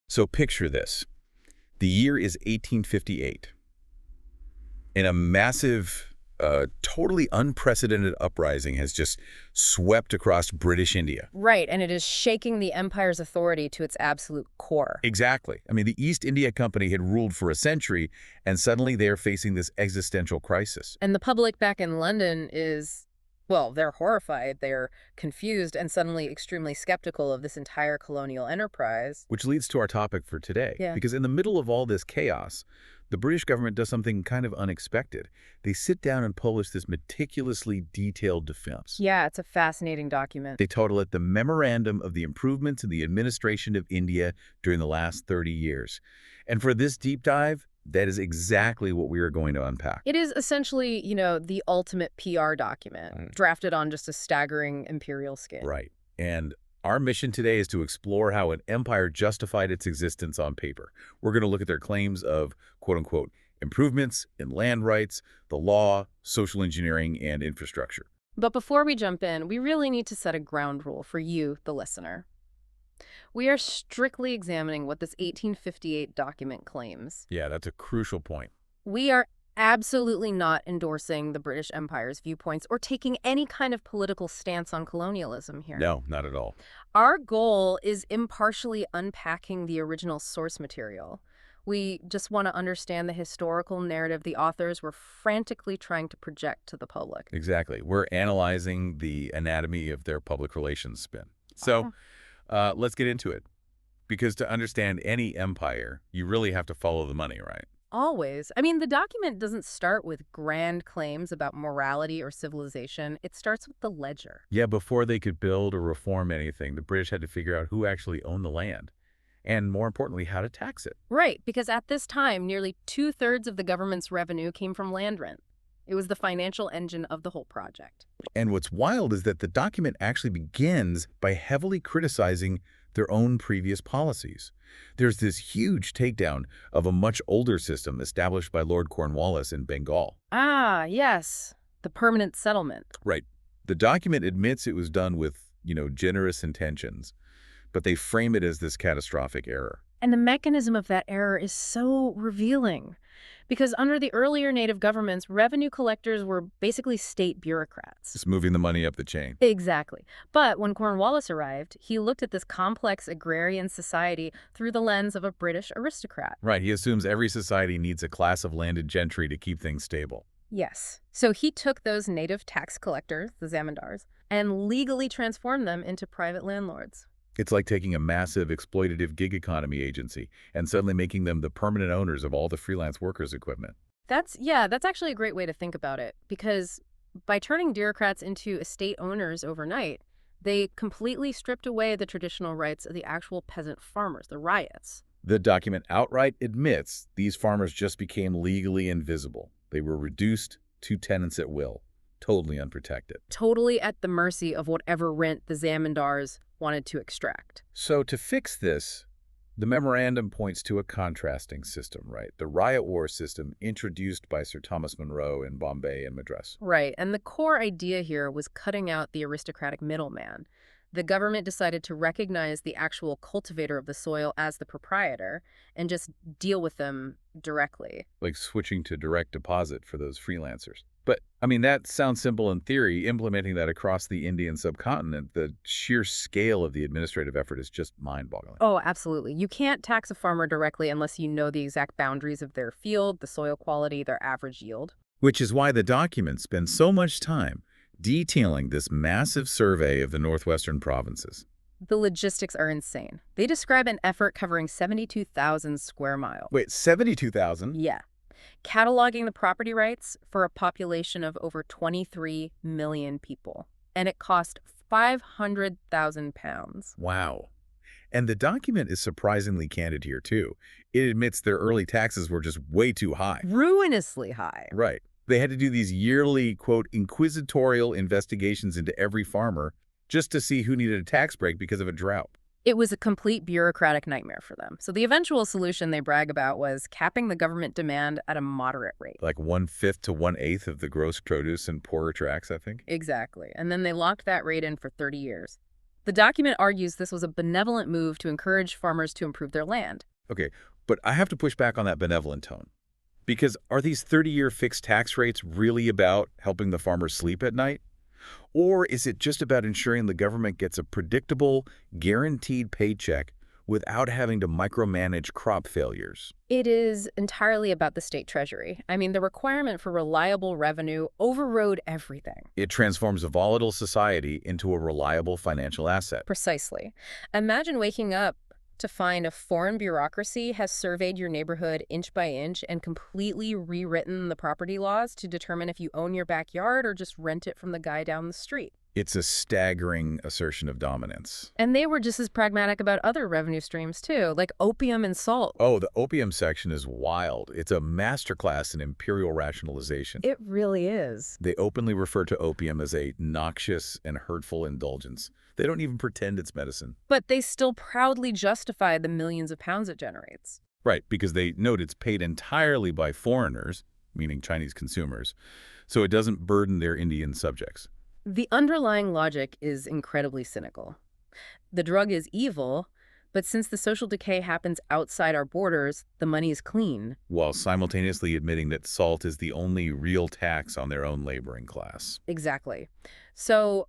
So picture this. The year is 1858, and a massive, totally unprecedented uprising has just swept across British India. Right, and it is shaking the empire's authority to its absolute core. Exactly. I mean, the East India Company had ruled for a century, and suddenly they are facing this existential crisis. And the public back in London is, well, they're horrified, they're confused, and suddenly extremely skeptical of this entire colonial enterprise. Which leads to our topic for today. Yeah. Because in the middle of all this chaos, the British government does something kind of unexpected. They sit down and publish this meticulously detailed defense. Yeah, it's a fascinating document. They title it the Memorandum of the Improvements in the Administration of India during the last 30 years. And for this deep dive, that is exactly what we are going to unpack. It is essentially, the ultimate PR document, drafted on just a staggering imperial scale. Right. And our mission today is to explore how an empire justified its existence on paper. We're going to look at their claims of, quote-unquote, improvements in land rights, the law, social engineering, and infrastructure. But before we jump in, we really need to set a ground rule for you, the listener. We are strictly examining what this 1858 document claims. Yeah, that's a crucial point. We are absolutely not endorsing the British Empire's viewpoints or taking any kind of political stance on colonialism here. No, not at all. Our goal is impartially unpacking the original source material. We just want to understand the historical narrative the authors were frantically trying to project to the public. Exactly. We're analyzing the anatomy of their public relations spin. So let's get into it. Because to understand any empire, you really have to follow the money, right? Always. I mean, the document doesn't start with grand claims about morality or civilization. It starts with the ledger. Yeah, before they could build or reform anything, the British had to figure out who actually owned the land. And more importantly, how to tax it. Right, because at this time, nearly 2/3 of the government's revenue came from land rent. It was the financial engine of the whole project. And what's wild is that the document actually begins by heavily criticizing their own previous policies. There's this huge takedown of a much older system established by Lord Cornwallis in Bengal. Ah, yes, the permanent settlement. Right. The document admits it was done with, generous intentions, but they frame it as this catastrophic error. And the mechanism of that error is so revealing. Because under the earlier native governments, revenue collectors were basically state bureaucrats. Just moving the money up the chain. Exactly. But when Cornwallis arrived, he looked at this complex agrarian society through the lens of a British aristocrat. Right. He assumes every society needs a class of landed gentry to keep things stable. Yes. So he took those native tax collectors, the zamindars, and legally transformed them into private landlords. It's like taking a massive exploitative gig economy agency and suddenly making them the permanent owners of all the freelance workers' equipment. That's actually a great way to think about it, because by turning bureaucrats into estate owners overnight, they completely stripped away the traditional rights of the actual peasant farmers, the ryots. The document outright admits these farmers just became legally invisible. They were reduced to tenants at will, totally unprotected. Totally at the mercy of whatever rent the zamindars wanted to extract. So to fix this, the memorandum points to a contrasting system, right? The riot war system introduced by Sir Thomas Munro in Bombay and Madras. Right, and the core idea here was cutting out the aristocratic middleman. The government decided to recognize the actual cultivator of the soil as the proprietor and just deal with them directly. Like switching to direct deposit for those freelancers. But, that sounds simple in theory. Implementing that across the Indian subcontinent, the sheer scale of the administrative effort is just mind-boggling. Oh, absolutely. You can't tax a farmer directly unless you know the exact boundaries of their field, the soil quality, their average yield. Which is why the document spends so much time detailing this massive survey of the northwestern provinces. The logistics are insane. They describe an effort covering 72,000 square miles. Wait, 72,000? Yeah. Cataloging the property rights for a population of over 23 million people. And it cost £500,000. Wow. And the document is surprisingly candid here, too. It admits their early taxes were just way too high. Ruinously high. Right. They had to do these yearly, quote, inquisitorial investigations into every farmer just to see who needed a tax break because of a drought. It was a complete bureaucratic nightmare for them. So the eventual solution they brag about was capping the government demand at a moderate rate. Like 1/5 to 1/8 of the gross produce in poorer tracts, I think? Exactly. And then they locked that rate in for 30 years. The document argues this was a benevolent move to encourage farmers to improve their land. Okay, but I have to push back on that benevolent tone. Because are these 30-year fixed tax rates really about helping the farmers sleep at night? Or is it just about ensuring the government gets a predictable, guaranteed paycheck without having to micromanage crop failures? It is entirely about the state treasury. I mean, the requirement for reliable revenue overrode everything. It transforms a volatile society into a reliable financial asset. Precisely. Imagine waking up to find a foreign bureaucracy has surveyed your neighborhood inch by inch and completely rewritten the property laws to determine if you own your backyard or just rent it from the guy down the street. It's a staggering assertion of dominance. And they were just as pragmatic about other revenue streams, too, like opium and salt. Oh, the opium section is wild. It's a masterclass in imperial rationalization. It really is. They openly refer to opium as a noxious and hurtful indulgence. They don't even pretend it's medicine. But they still proudly justify the millions of pounds it generates. Right, because they note it's paid entirely by foreigners, meaning Chinese consumers, so it doesn't burden their Indian subjects. The underlying logic is incredibly cynical. The drug is evil, but since the social decay happens outside our borders, the money is clean. While simultaneously admitting that salt is the only real tax on their own laboring class. Exactly. So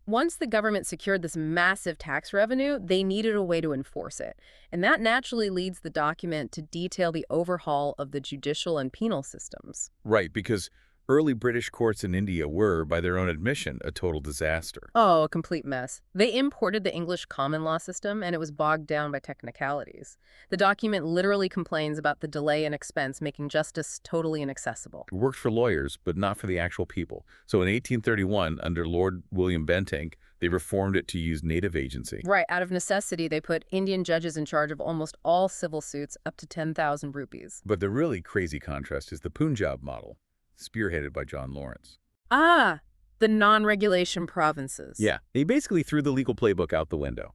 once the government secured this massive tax revenue, they needed a way to enforce it. And that naturally leads the document to detail the overhaul of the judicial and penal systems. Right, because early British courts in India were, by their own admission, a total disaster. Oh, a complete mess. They imported the English common law system, and it was bogged down by technicalities. The document literally complains about the delay and expense, making justice totally inaccessible. It worked for lawyers, but not for the actual people. So in 1831, under Lord William Bentinck, they reformed it to use native agency. Right, out of necessity, they put Indian judges in charge of almost all civil suits up to 10,000 rupees. But the really crazy contrast is the Punjab model, spearheaded by John Lawrence. Ah, the non-regulation provinces. Yeah, he basically threw the legal playbook out the window.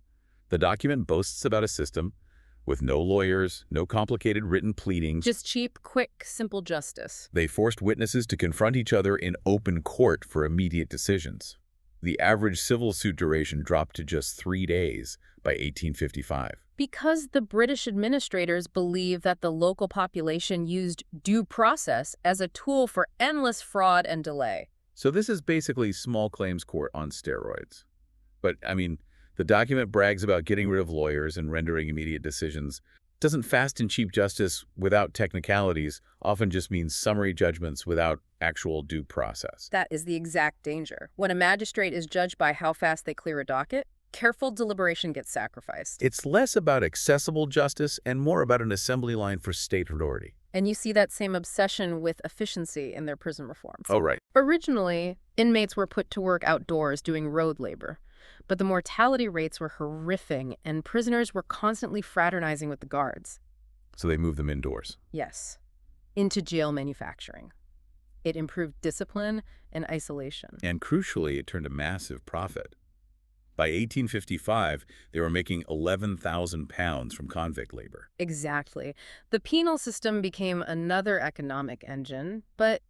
The document boasts about a system with no lawyers, no complicated written pleadings. Just cheap, quick, simple justice. They forced witnesses to confront each other in open court for immediate decisions. The average civil suit duration dropped to just 3 days by 1855. Because the British administrators believed that the local population used due process as a tool for endless fraud and delay. So this is basically small claims court on steroids. But, I mean, the document brags about getting rid of lawyers and rendering immediate decisions. Doesn't fast and cheap justice without technicalities often just means summary judgments without actual due process? That is the exact danger. When a magistrate is judged by how fast they clear a docket, careful deliberation gets sacrificed. It's less about accessible justice and more about an assembly line for state authority. And you see that same obsession with efficiency in their prison reforms. Oh, right. Originally, inmates were put to work outdoors doing road labor, but the mortality rates were horrific and prisoners were constantly fraternizing with the guards. So they moved them indoors. Yes, into jail manufacturing. It improved discipline and isolation. And crucially, it turned a massive profit. By 1855, they were making 11,000 pounds from convict labor. Exactly. The penal system became another economic engine, but,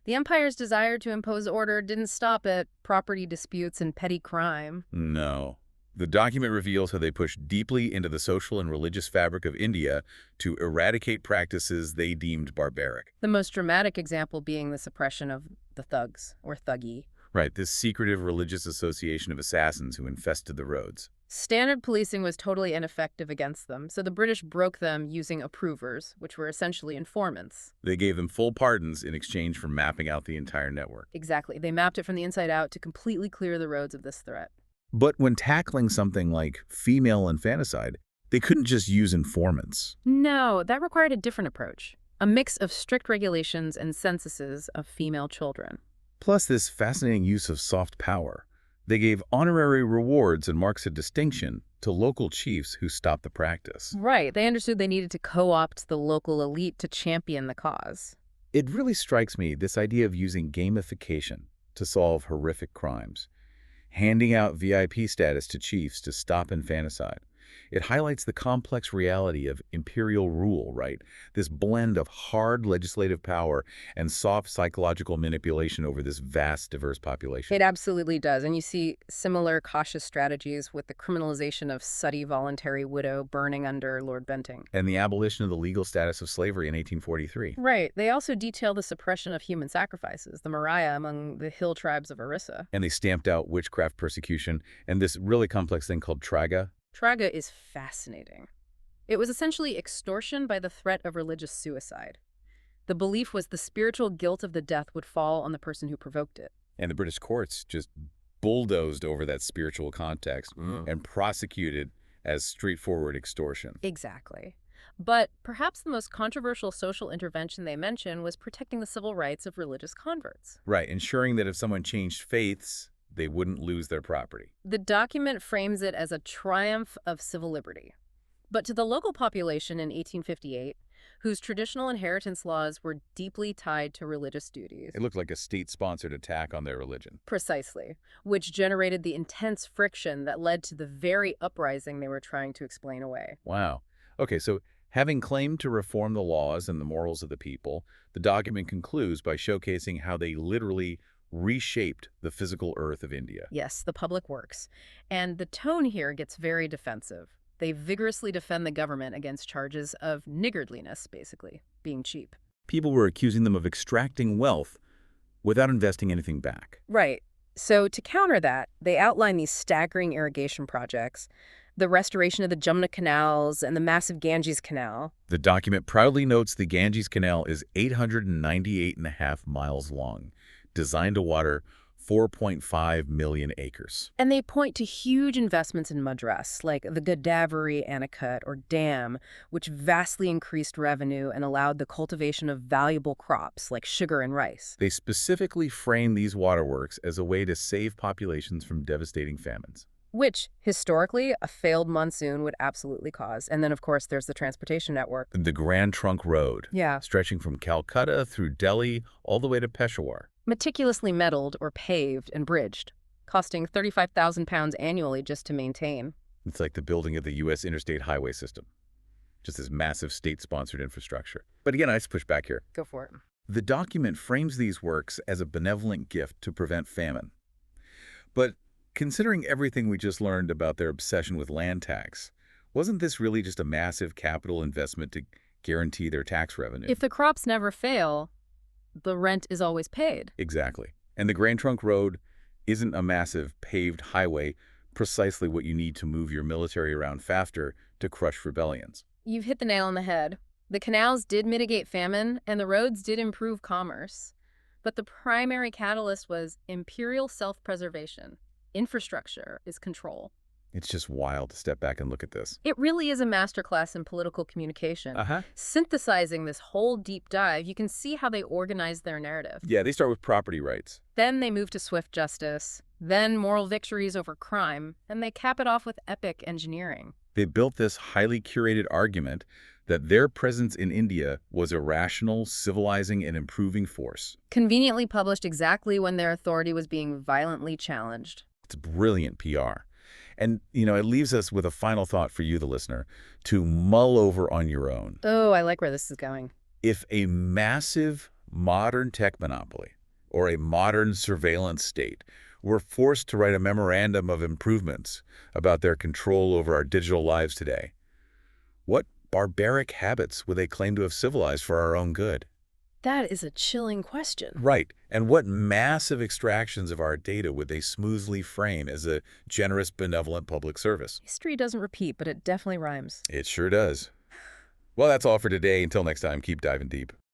the empire's desire to impose order didn't stop at property disputes and petty crime. No. The document reveals how they pushed deeply into the social and religious fabric of India to eradicate practices they deemed barbaric. The most dramatic example being the suppression of the thugs, or thuggee. Right, this secretive religious association of assassins who infested the roads. Standard policing was totally ineffective against them, so the British broke them using approvers, which were essentially informants. They gave them full pardons in exchange for mapping out the entire network. Exactly. They mapped it from the inside out to completely clear the roads of this threat. But when tackling something like female infanticide, they couldn't just use informants. No, that required a different approach. A mix of strict regulations and censuses of female children. Plus this fascinating use of soft power. They gave honorary rewards and marks of distinction to local chiefs who stopped the practice. Right. They understood they needed to co-opt the local elite to champion the cause. It really strikes me, this idea of using gamification to solve horrific crimes. Handing out VIP status to chiefs to stop infanticide. It highlights the complex reality of imperial rule, right? This blend of hard legislative power and soft psychological manipulation over this vast, diverse population. It absolutely does. And you see similar cautious strategies with the criminalization of sooty voluntary widow burning under Lord Bentinck. And the abolition of the legal status of slavery in 1843. Right. They also detail the suppression of human sacrifices, the Maria among the hill tribes of Orissa. And they stamped out witchcraft persecution and this really complex thing called traga. Traga is fascinating. It was essentially extortion by the threat of religious suicide. The belief was the spiritual guilt of the death would fall on the person who provoked it. And the British courts just bulldozed over that spiritual context and prosecuted as straightforward extortion. Exactly. But perhaps the most controversial social intervention they mention was protecting the civil rights of religious converts. Right, ensuring that if someone changed faiths, they wouldn't lose their property. The document frames it as a triumph of civil liberty. But to the local population in 1858, whose traditional inheritance laws were deeply tied to religious duties. It looked like a state-sponsored attack on their religion. Precisely, which generated the intense friction that led to the very uprising they were trying to explain away. Wow. Okay, so having claimed to reform the laws and the morals of the people, the document concludes by showcasing how they literally reshaped the physical earth of India. Yes, the public works. And the tone here gets very defensive. They vigorously defend the government against charges of niggardliness, basically, being cheap. People were accusing them of extracting wealth without investing anything back. Right. So to counter that, they outline these staggering irrigation projects, the restoration of the Jumna canals and the massive Ganges Canal. The document proudly notes the Ganges Canal is 898.5 miles long, designed to water 4.5 million acres. And they point to huge investments in Madras, like the Godavari Anacut or dam, which vastly increased revenue and allowed the cultivation of valuable crops like sugar and rice. They specifically frame these waterworks as a way to save populations from devastating famines. Which, historically, a failed monsoon would absolutely cause. And then, of course, there's the transportation network. The Grand Trunk Road, Yeah. stretching from Calcutta through Delhi all the way to Peshawar. Meticulously metalled or paved and bridged, costing £35,000 annually just to maintain. It's like the building of the U.S. interstate highway system. Just this massive state-sponsored infrastructure. But again, I just push back here. Go for it. The document frames these works as a benevolent gift to prevent famine. But considering everything we just learned about their obsession with land tax, wasn't this really just a massive capital investment to guarantee their tax revenue? If the crops never fail, the rent is always paid. Exactly. And the Grand Trunk Road isn't a massive paved highway, precisely what you need to move your military around faster to crush rebellions. You've hit the nail on the head. The canals did mitigate famine, and the roads did improve commerce. But the primary catalyst was imperial self-preservation. Infrastructure is control. It's just wild to step back and look at this. It really is a masterclass in political communication. Uh-huh. Synthesizing this whole deep dive, you can see how they organize their narrative. Yeah, they start with property rights. Then they move to swift justice, then moral victories over crime, and they cap it off with epic engineering. They built this highly curated argument that their presence in India was a rational, civilizing, and improving force. Conveniently published exactly when their authority was being violently challenged. It's brilliant PR. And, it leaves us with a final thought for you, the listener, to mull over on your own. Oh, I like where this is going. If a massive modern tech monopoly or a modern surveillance state were forced to write a memorandum of improvements about their control over our digital lives today, what barbaric habits would they claim to have civilized for our own good? That is a chilling question. Right. And what massive extractions of our data would they smoothly frame as a generous, benevolent public service? History doesn't repeat, but it definitely rhymes. It sure does. Well, that's all for today. Until next time, keep diving deep.